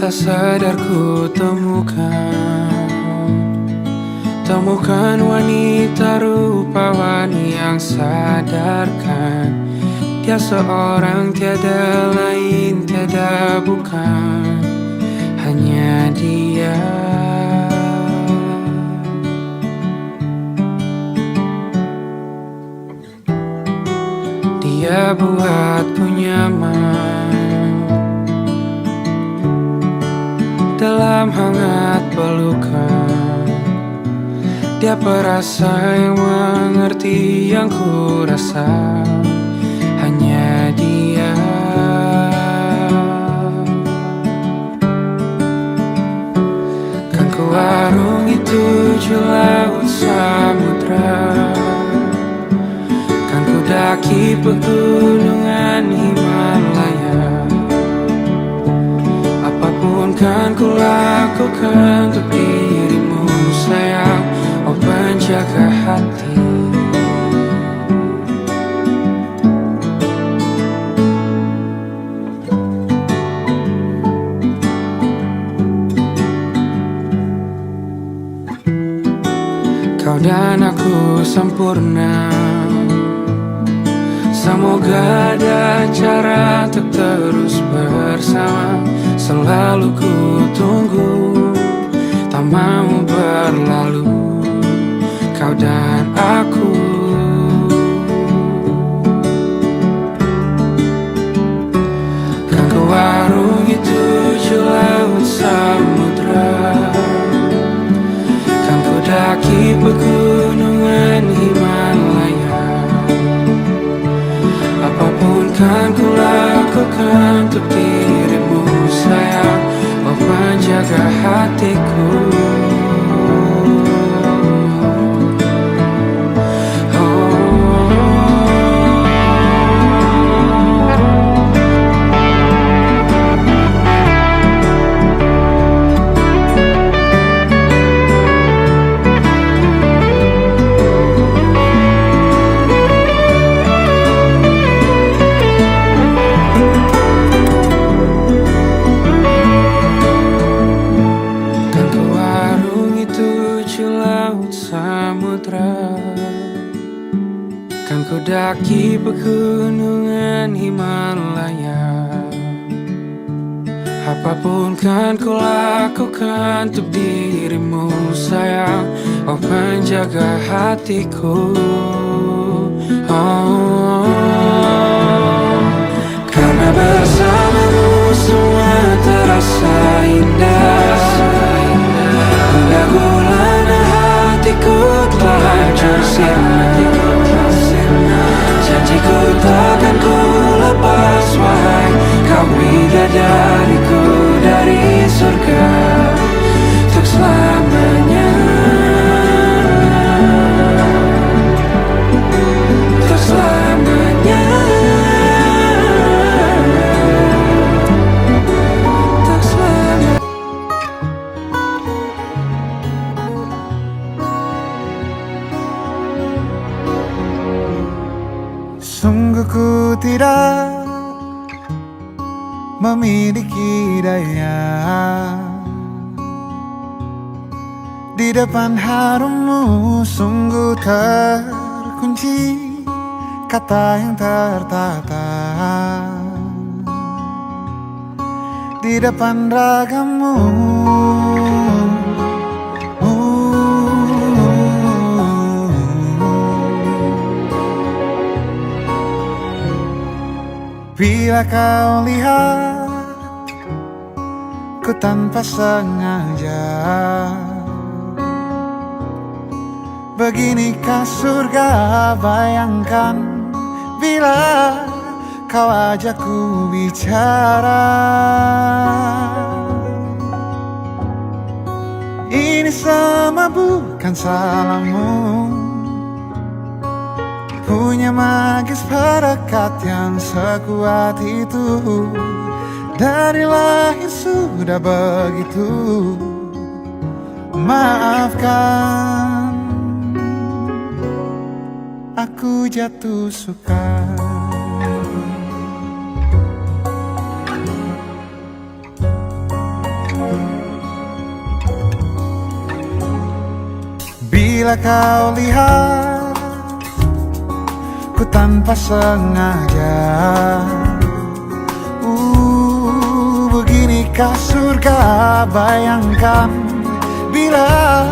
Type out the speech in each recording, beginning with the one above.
tak sadar ku temukan wanita rupawan yang sadarkan dia seorang, tiada lain, tiada bukan, hanya dia. Dia buatku nyaman dalam hangat pelukan. Dia perasa yang mengerti yang ku rasa, hanya dia. Kan ku arungi 7 laut samudra, kan ku daki pegunungan Himalaya. Apapun kan ku lakukan untuk dirimu sayang, oh penjaga hati. Kau dan aku sempurna, semoga ada cara untuk terus bersama. Selalu ku tunggu, tak mau berlalu, kau dan aku. Kan ku arungi 7 laut samudra, kan ku daki pegunungan Himalaya. Apapun kan ku lakukan untuk dirimu sayang, oh penjaga hatiku. Kan ku daki pegunungan Himalaya. Apapun kan ku lakukan untuk dirimu sayang, oh penjaga hatiku. Oh, karena bersamamu semua terasa indah. Gundah gulana hatiku telah hancur sirna. Janjiku takkan ku lepas, wahai kau bidadariku dari surga untuk selamanya, untuk selamanya, untuk selamanya. Sungguh ku tidak memiliki daya di depan harummu, sungguh terkunci kata yang tertata di depan ragamu. Bila kau lihat ku tanpa sengaja, beginikah surga? Bayangkan bila kau ajak ku bicara. Ini semua bukan salahmu, punya magis perekat yang sekuat itu. Dari lahir sudah begitu. Maafkan, aku jatuh suka. Bila kau lihat ku tanpa sengaja, beginikah surga bayangkan bila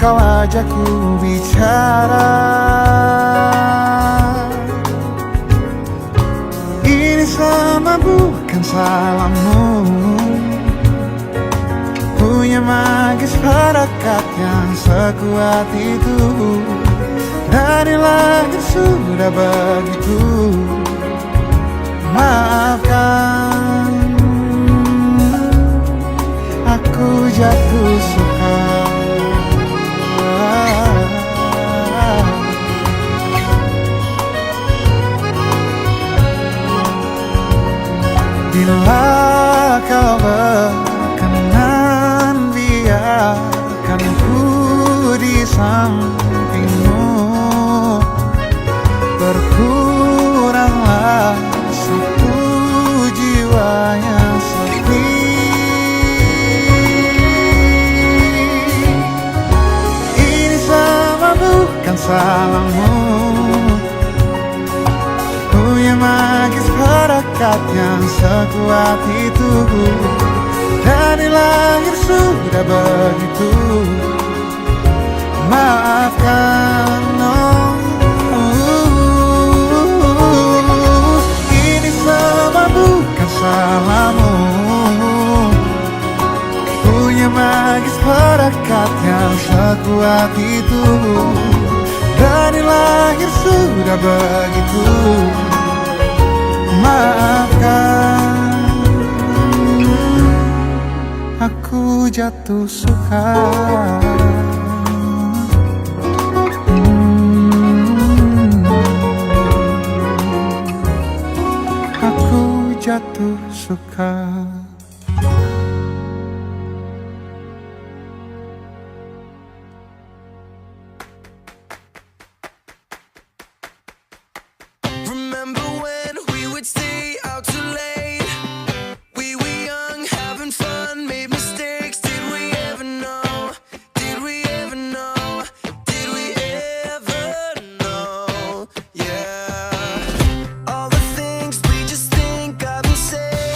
kau ajak ku bicara. Ini sama bukan salahmu, punya magis perekat yang sekuat itu. Dari lahir sudah begitu. Maafkan, aku jatuh suka. Bila kau berkenan, biarkan ku di sampingmu. Berkuranglah satu jiwa yang sepi. Ini sama bukan salahmu, punya magis perekat yang sekuat itu. Dari lahir sudah begitu. Maafkan, ini semua bukan salahmu, punya magis perekat yang sekuat itu. Dari lahir sudah begitu. Maafkan, aku jatuh suka. Aku jatuh suka. Remember when we would stay out too late? We were young, having fun, made mistakes. Did we ever know? Did we ever know? Did we ever know? Yeah. All the things we just think of and say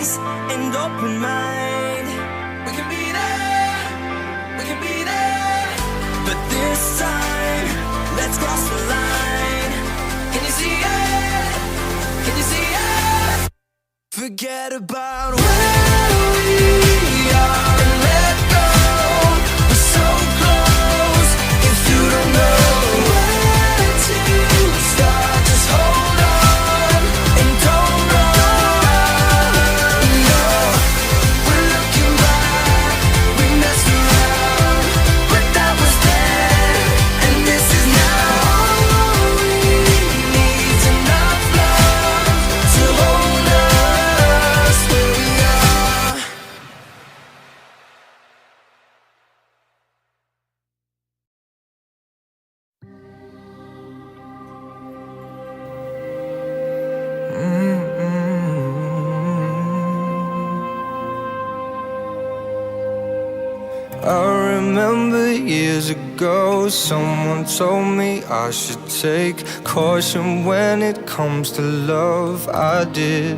eyes and open mind. We can be there, we can be there. But this time, let's cross the line. Can you see it? Can you see it? Forget about where we are and let go. We're so close. If you don't know where to start, just hold on and don't run. No, we're looking back. We messed around, but that was then, and this is now. All we need's enough love to hold us where we are. I remember years ago, someone told me I should take caution when it comes to love. I did.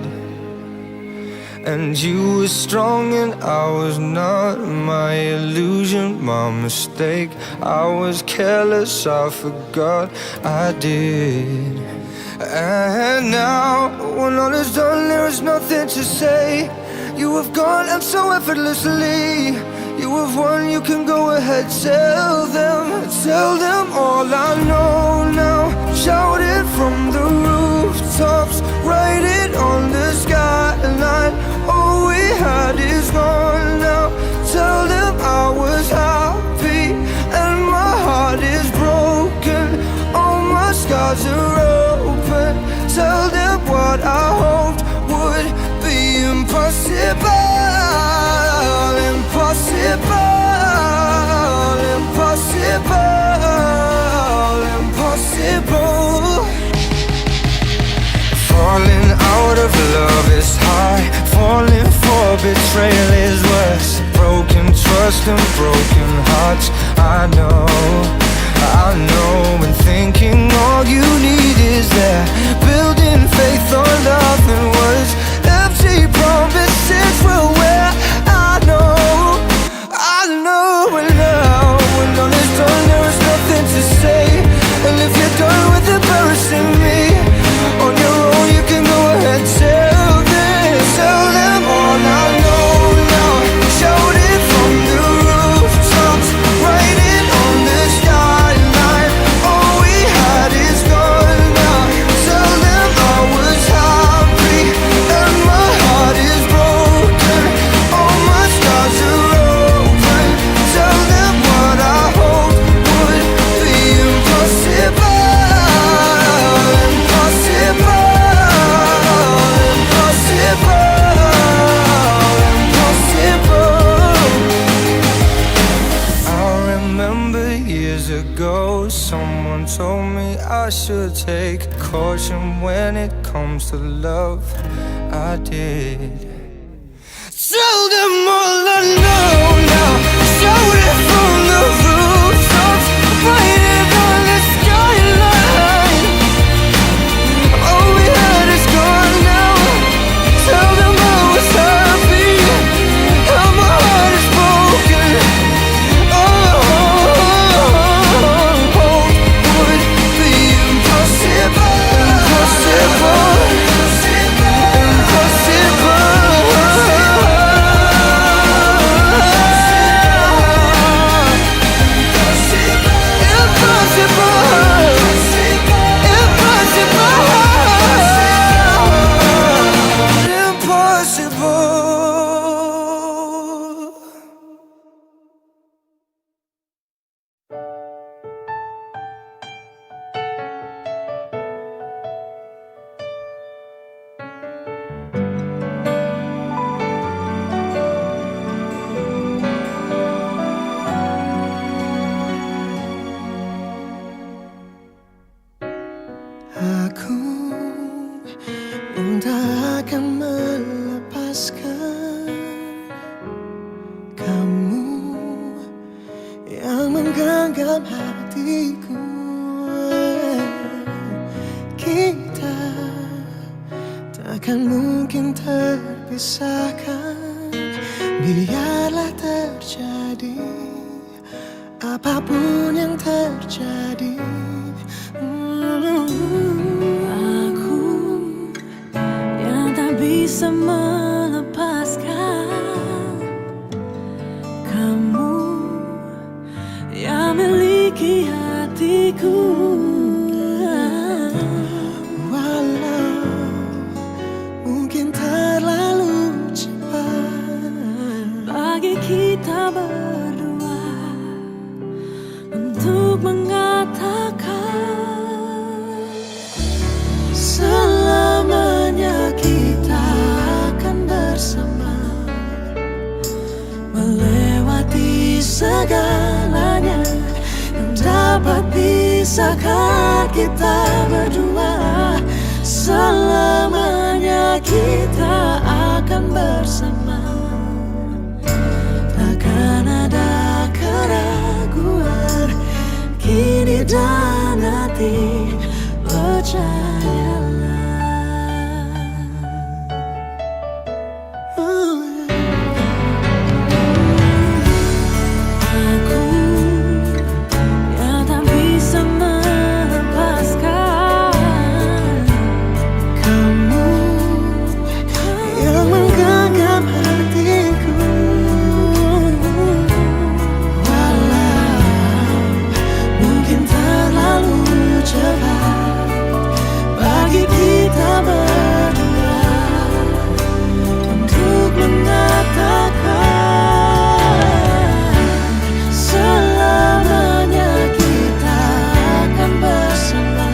And you were strong and I was not. My illusion, my mistake. I was careless, I forgot I did. And now, when all is done, there is nothing to say. You have gone and so effortlessly. You have won, you can go ahead, tell them all I know now. Shout it from the rooftops, write it on the skyline. All we had is gone now. Tell them I was happy and my heart is broken. All my scars are open. Tell them what I hoped would be impossible. Impossible. Falling out of love is high. Falling for betrayal is worse. Broken trust and broken hearts. I know, and thinking all you need is there. Building faith on nothing words. Empty promises will wear. I know, and now when all is done, there is nothing to say. And if you're done with embarrassing me on your own, you can go ahead, tell them all I know now. Shout it from the rooftops, write it on the skyline. All we had is gone now. Tell them I was happy and my heart is broken. All my scars are open. Tell them what I hoped would be impossible. I remember years ago, someone told me I should take caution when it comes to love. I did. Tell them all I know now. Shout it from the rooftops, write it on the skyline. All we had is gone now. Tell them I was happy and my heart is broken. Would be impossible. Aku entah akan melepaskan kamu yang menggenggam hatiku. Kita tak takkan mungkin terpisahkan. Biarlah terjadi apapun yang terjadi. Aku yang tak bisa melepaskan kamu yang miliki hatiku. Walau mungkin terlalu cepat Bagi kita berdua untuk mengatakan selamanya kita akan bersama, melewati segalanya yang dapat pisahkan kita berdua. Selamanya kita akan bersama, takkan ada keraguan kini dan nanti, percayalah. Aku yang tak bisa melepaskan kamu yang menggenggam hatiku. Walau mungkin terlalu cepat bagi kita berdua untuk mengatakan selamanya kita akan bersama,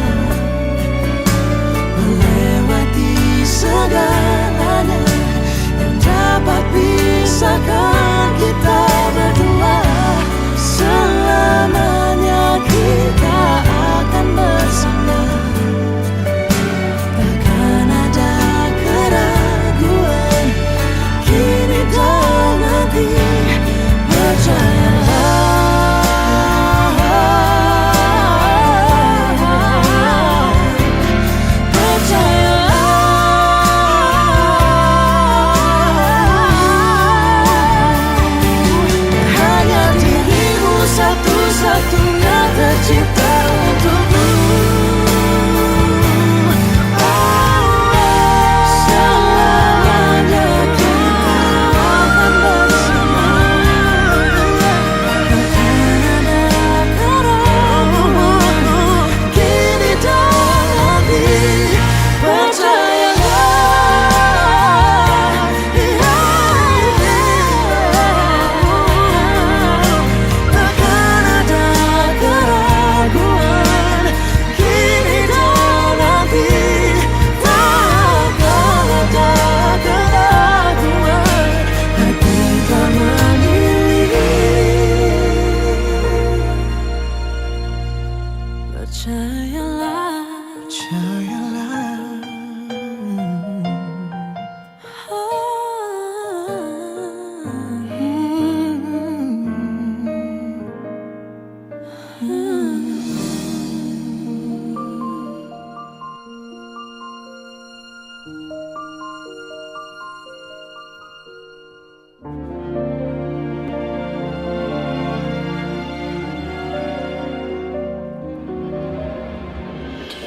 melewati segalanya yang dapat pisahkan kita berdua. Selamanya kita akan bersama, takkan ada keraguan kini dan nanti, percayalah. Hanya dirimu satu-satunya tercipta untukku. Selamanya kita akan bersama, takkan ada keraguan kini dan nanti, percayalah. Takkan ada keraguan kini dan nanti, takkan ada keraguan hati tak memilih. Percayalah,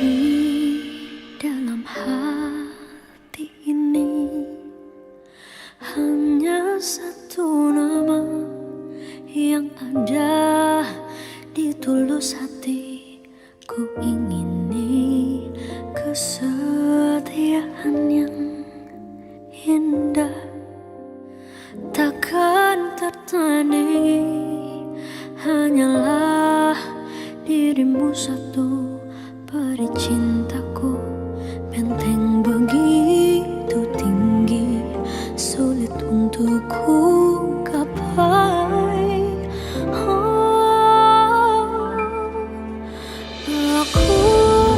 di dalam hati ini hanya satu nama yang ada di tulus hati. Ku ingini kesetiaan yang indah, takkan tertandingi. Hanyalah dirimu satu, peri cintaku, benteng begitu tinggi, sulit untuk ku gapai. Aku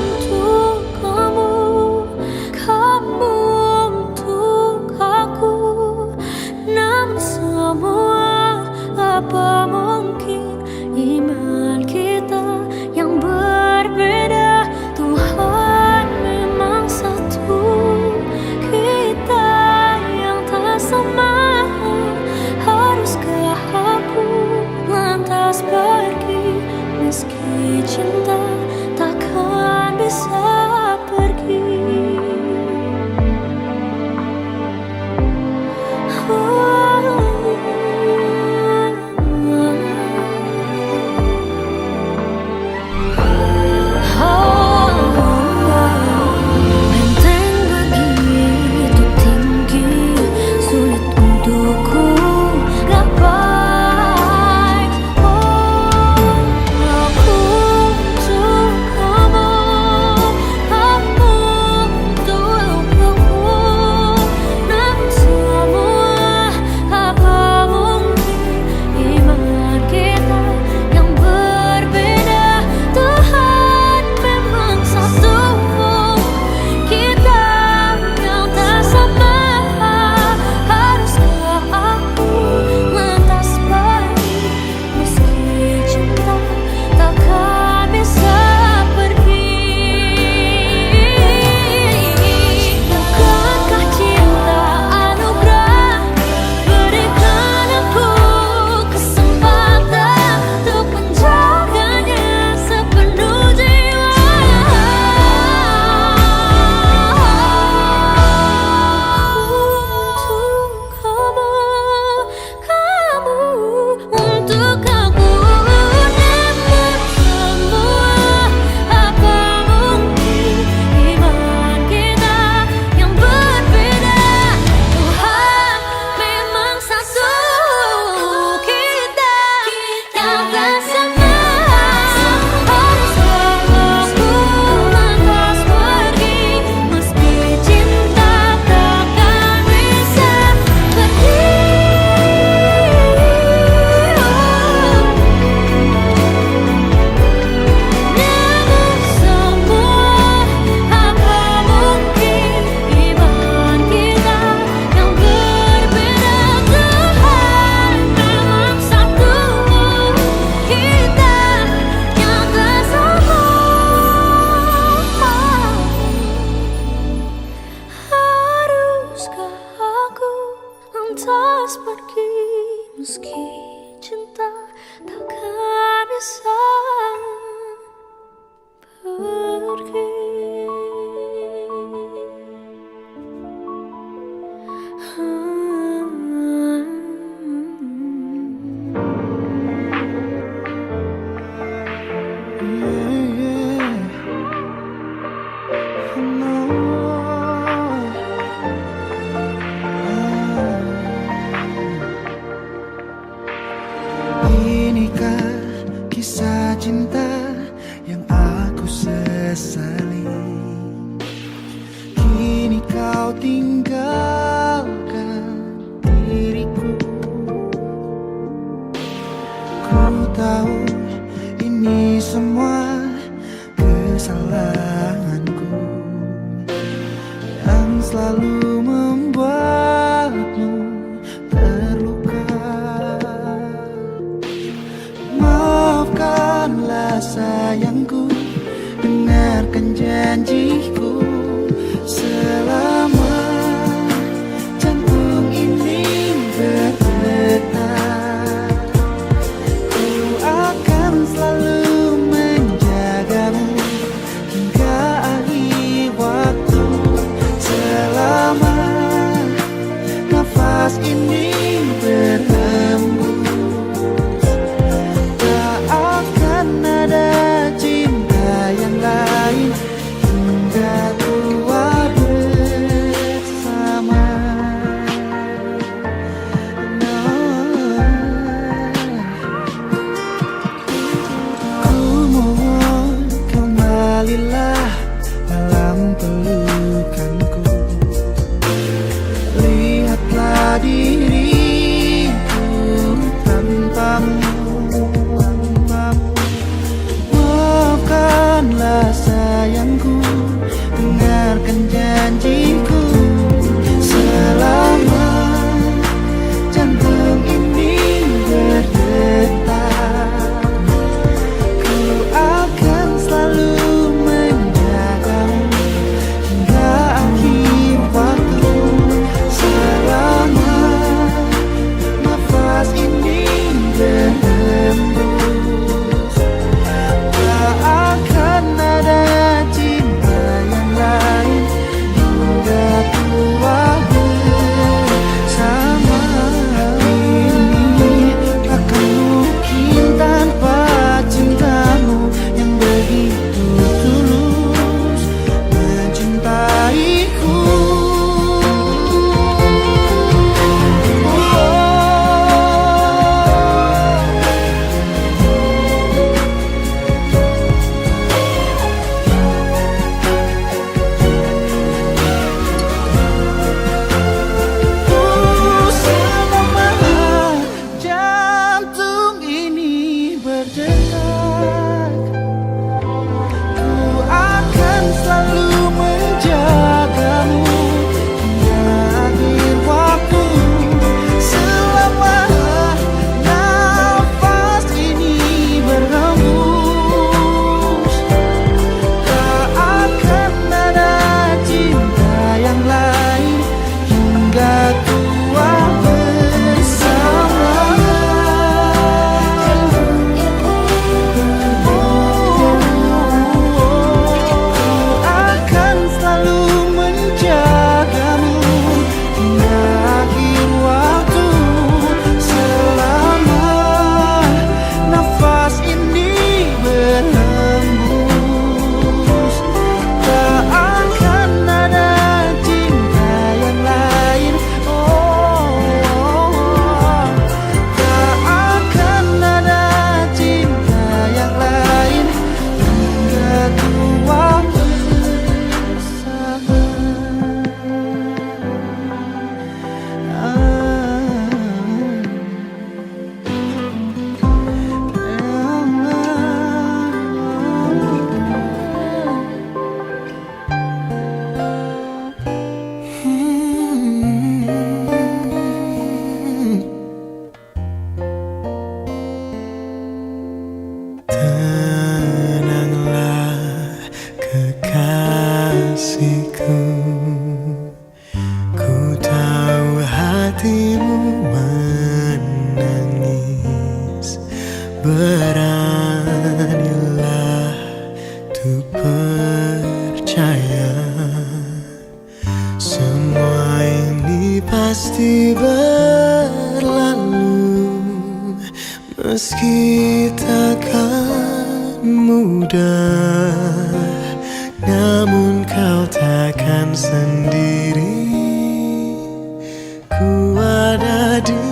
untuk kamu, kamu untuk aku. Namun semua apa mungkin iman kita yang berbeda. Tuhan memang satu. pergi. Inikah kisah cinta yang aku sesali? Kini kau tinggalkan diriku. Ku tahu ini semua kesalahanku yang selalu membuatmu terluka. Maafkanlah sayangku, dengarkan janjiku. Selama jantung ini berdetak, ku akan selalu menjagamu hingga akhir waktu. Selama nafas ini berhembus, tak akan ada cinta yang lain hingga Ku percaya semua ini pasti berlalu, meski takkan mudah, namun kau takkan sendiri. Ku ada di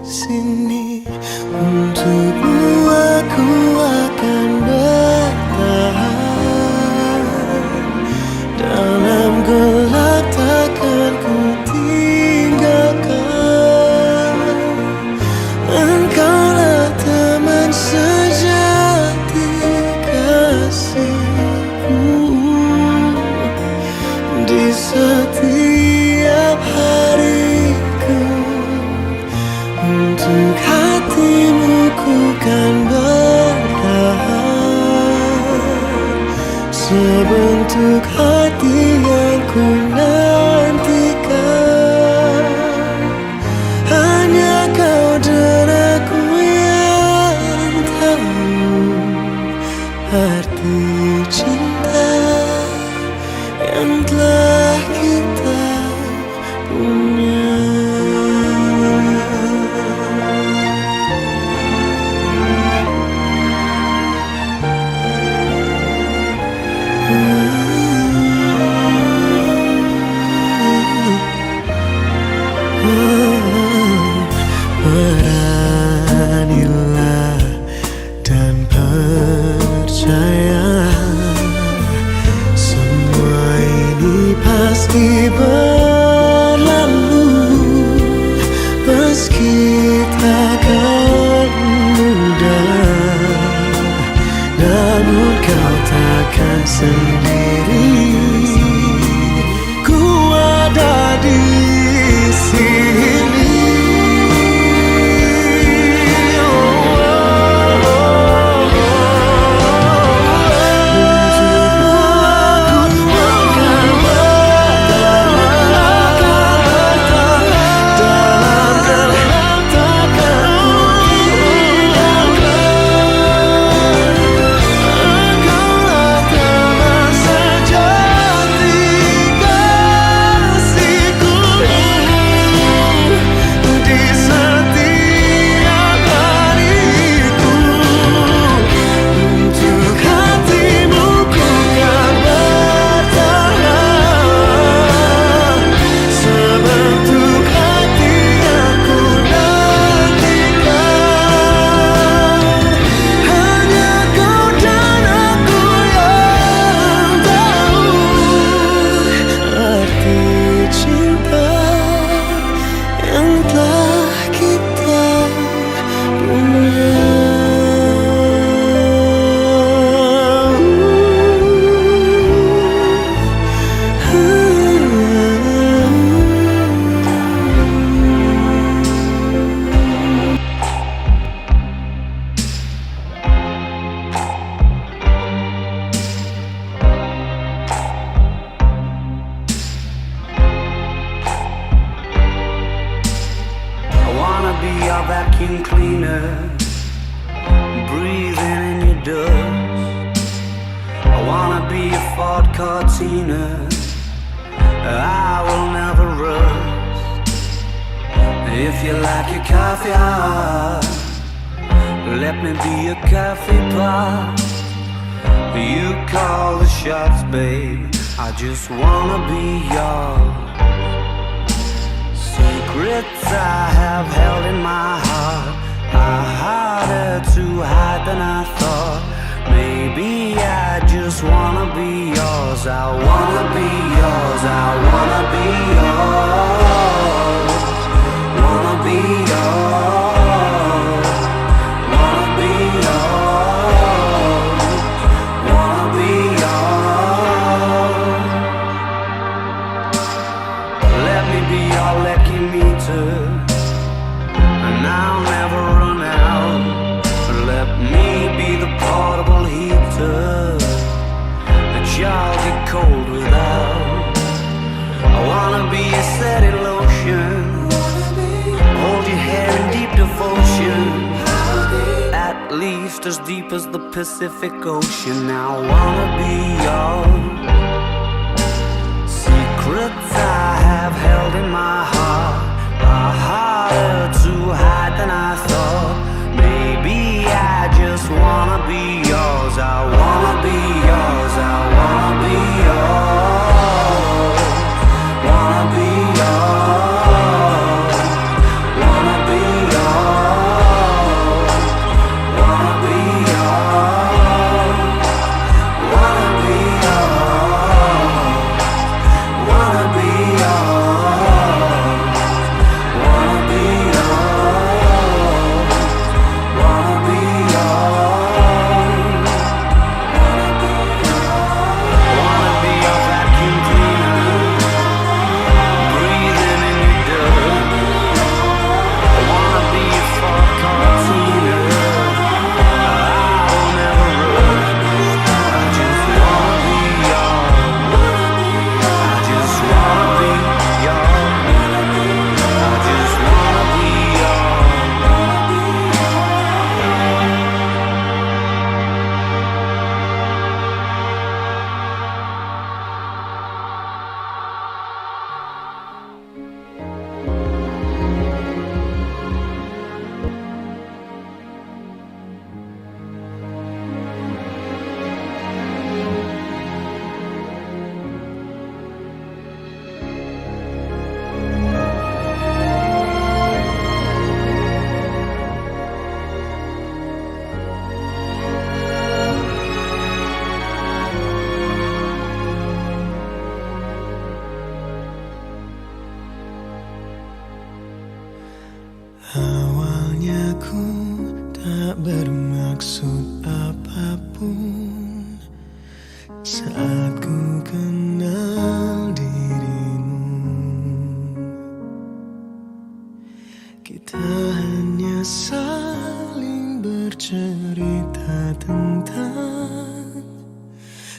sini untukmu, aku akan bertahan. Dalam gelap takkan ku tinggalkan. Engkaulah teman sejati kasihku di setiap hariku. Untuk hatimu ku kan bertahan, sebentuk hati yang ku nantikan. Hanya kau dan aku yang tahu arti cinta yang telah kita punya. Beranilah dan percaya, semua ini pasti berlalu, meski takkan mudah, namun kau takkan sendiri. Ku ada di sini. Be your vacuum cleaner, breathing in your dust. I wanna be a Ford Cortina, I will never rust. If you like your coffee hot, let me be your coffee pot. You call the shots, babe, I just wanna be yours. Secrets I have held in my heart are harder to hide than I thought. Maybe I just wanna be yours. I wanna be yours. I wanna be yours. Wanna be yours. Wanna be yours. Wanna be yours. Let me be your lucky meter, and I'll never run out. Let me be the portable heater that y'all get cold without. I wanna be a taste as deep as the Pacific Ocean. I wanna be yours. Secrets I have held in my heart are harder to hide than I thought. Maybe I just wanna be yours. I wanna be yours. I wanna be yours. Wanna be yours. Wanna be yours. Wanna be yours. Wanna be yours. Wanna be yours. Wanna be yours. Wanna be yours. Wanna be your vacuum cleaner, breathing in your dirt. Wanna be your Ford Cortina, I will never run. I just wanna be yours. I just wanna be yours. I just wanna be Awalnya ku tak bermaksud apapun saat ku kenal dirimu. Kita hanya saling bercerita tentang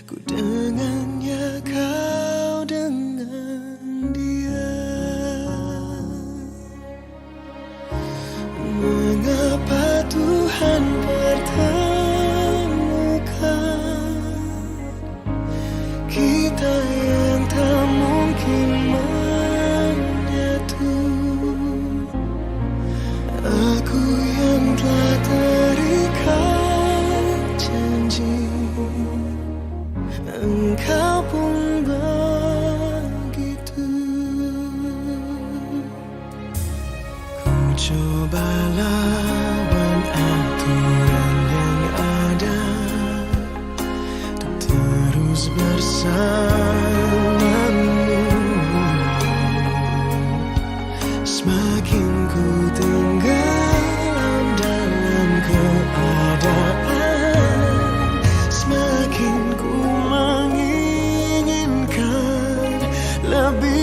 ku dengannya, kau dengan dia. Mengapa Tuhan pertemukan kita yang tak mungkin menyatu? Aku yang telah terikat janji, engkau pun begitu. Ku coba lawan aturan yang ada untuk terus bersamamu. Semakin ku tenggelam dalam keadaan, semakin ku menginginkan lebih.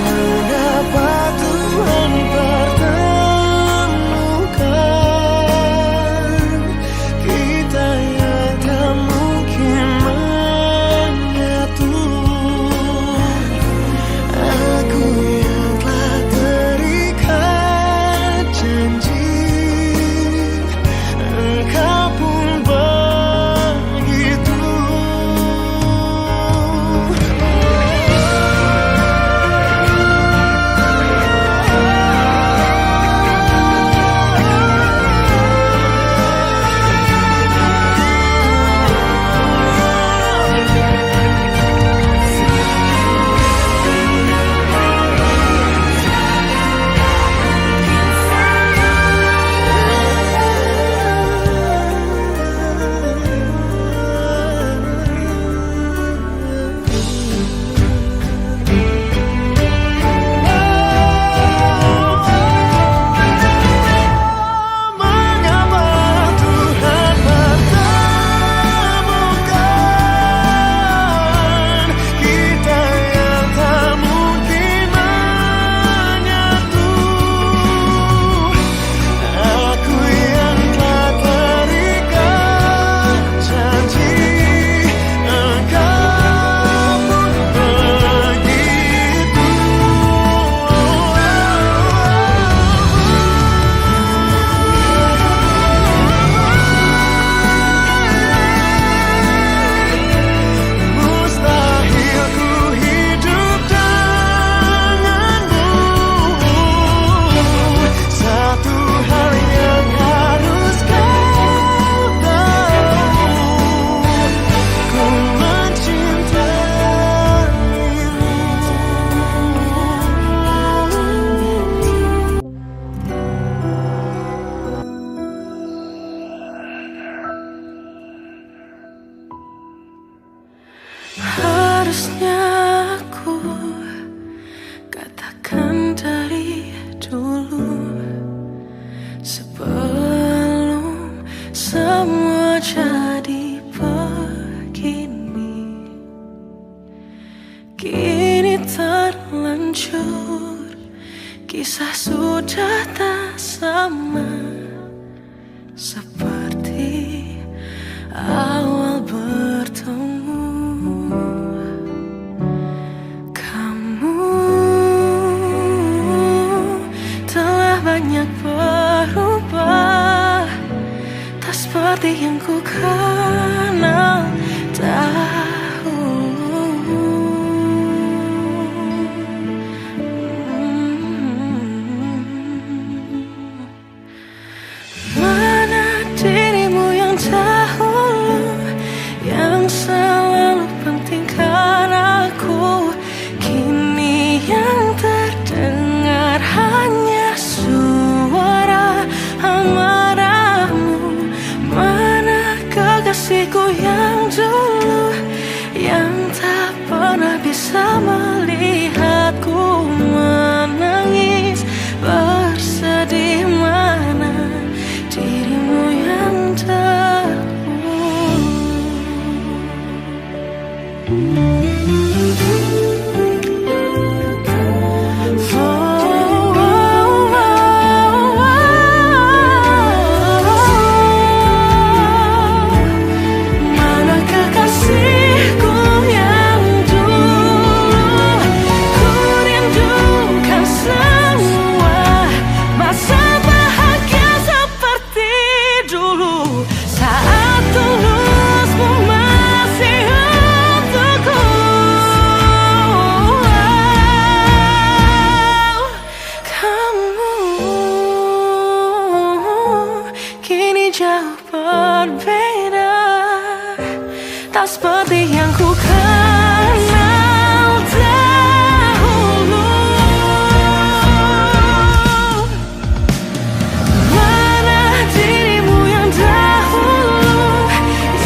Mengapa Tuhan pertemukan kita yang tak mungkin semua jadi begini. Kini terlanjur, kisah sudah tak sama seperti awal bertemu. Kamu telah banyak berubah, tak seperti yang ku kenal dahulu. Mana dirimu yang dahulu, yang selalu pentingkan aku, kini yang terdengar hanya suara amarahmu. Mana kekasihku yang dulu, yang tak pernah bisa melihatku menangis bersedih. Mana dirimu yang mana kekasihku yang dulu, ku rindukan semua masa bahagia seperti dulu, saat tulusmu masih untukku. Kamu kini jauh berbeda, tak seperti yang ku kenal dahulu. Mana dirimu yang dahulu,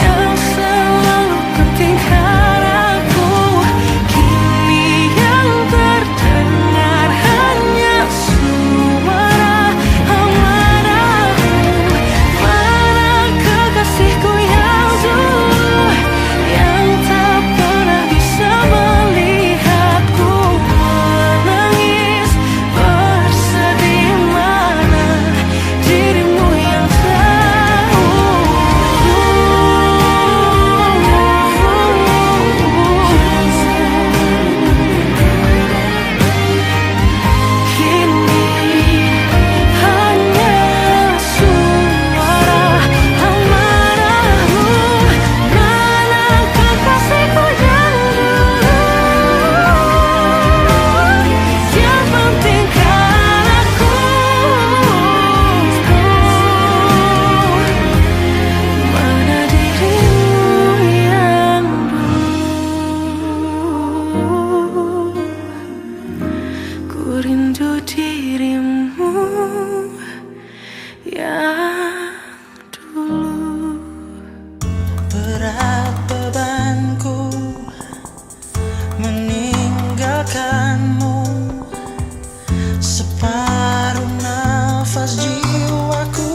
yang selalu pentingkan aku, kini yang terdengar hanya suara amarahmu. Mana kekasihku yang dulu, yang tak pernah bisa melihatku menangis bersedih. Mana dirimu yang kini hanya suara amarahmu. Mana kekasihku yang dulu, yang pentingkan aku, mana dirimu yang dulu. Ku rindu dirimu yang dulu. Berat bebanku meninggalkanmu, separuh nafas jiwaku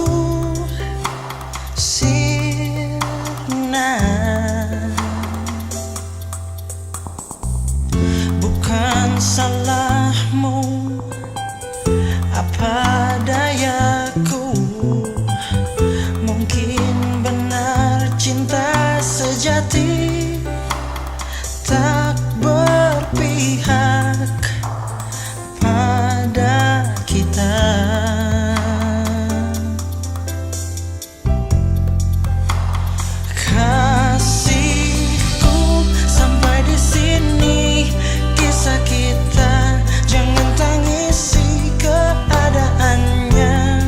sirna. Bukan salahmu, apa dayaku, mungkin benar cinta sejati tak berpihak pada kita. Kasihku, sampai di sini kisah kita, jangan tangisi keadaannya.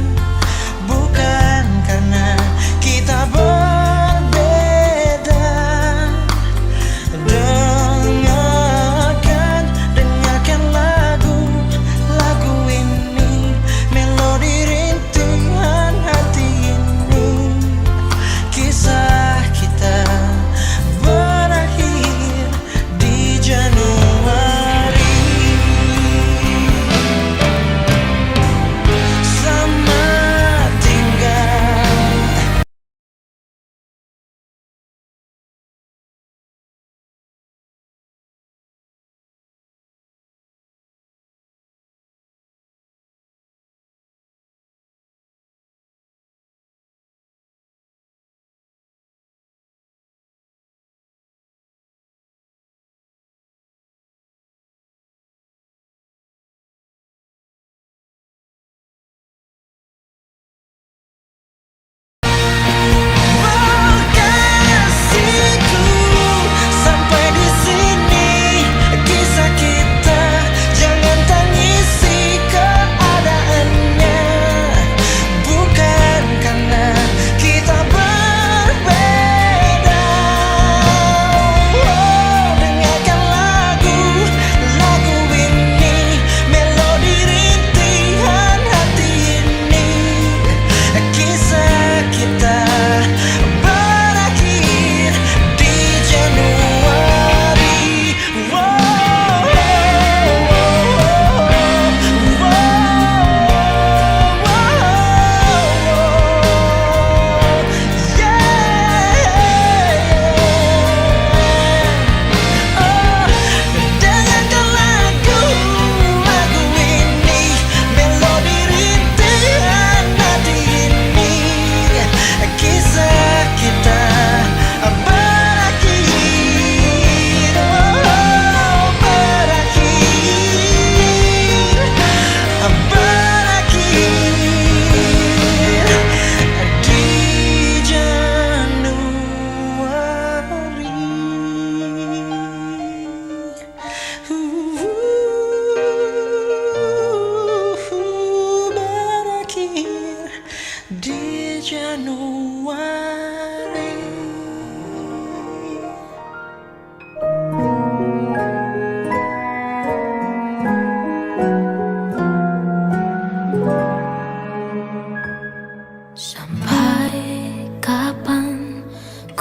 Bukan karena kita berbeda,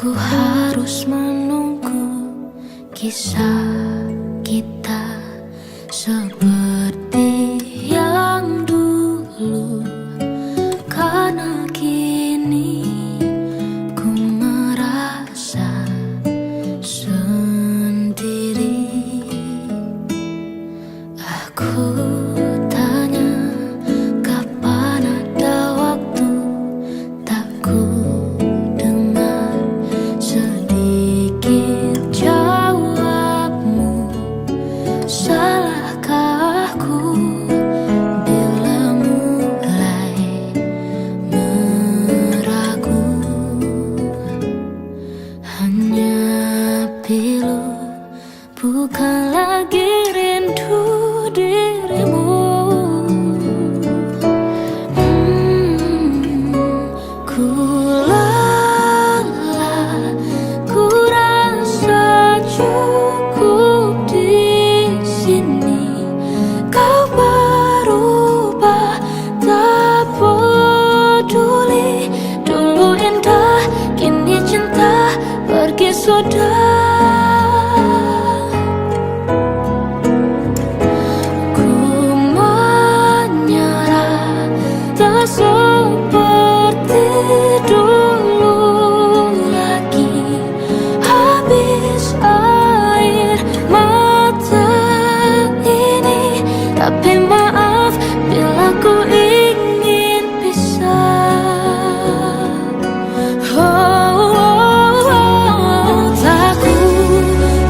Aku harus menunggu kisah kita seperti yang dulu, karena kini ku merasa sendiri. Aku tanya kapan ada waktu, tak ku dengar sedikit jawabmu. Salahkah aku bila mulai meragu? Hanya pilu, bukan lagi rindu dirimu. Ku lelah, ku rasa cukup di sini. Kau berubah, tak peduli. Dulu indah, kini cinta pergi sudah. Ku menyerah, tak seperti dulu lagi. Habis air mata ini, tapi maaf bila ku ingin pisah. Tak ku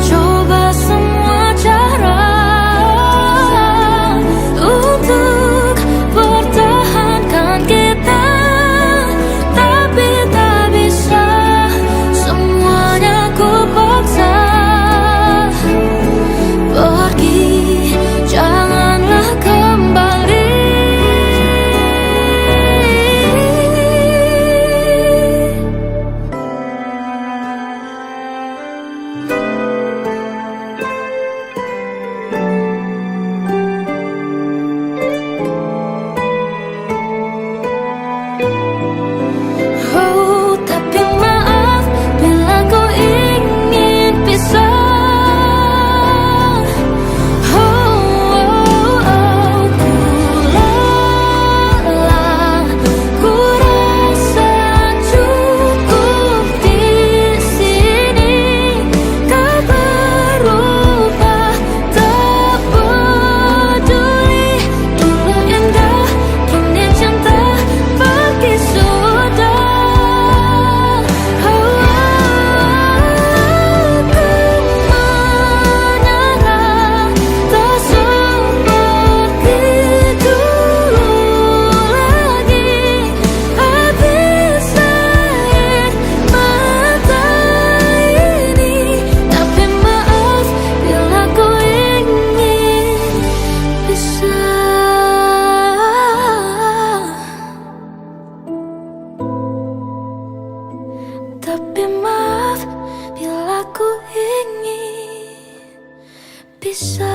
coba semua cara untuk pertahankan kita, tapi tak bisa. Semuanya ku paksa. Pergi, janganlah kembali. Oh, tapi maaf bila ku ingin pisah. Ku lelah, ku rasa cukup di sini. Kau berubah, tak peduli. Dulu indah, kini cinta pergi sudah. Aku menyerah, tak seperti dulu lagi. Habis air mata ini, tapi maaf bila ku ingin pisah. Tapi maaf bila ku ingin pisah.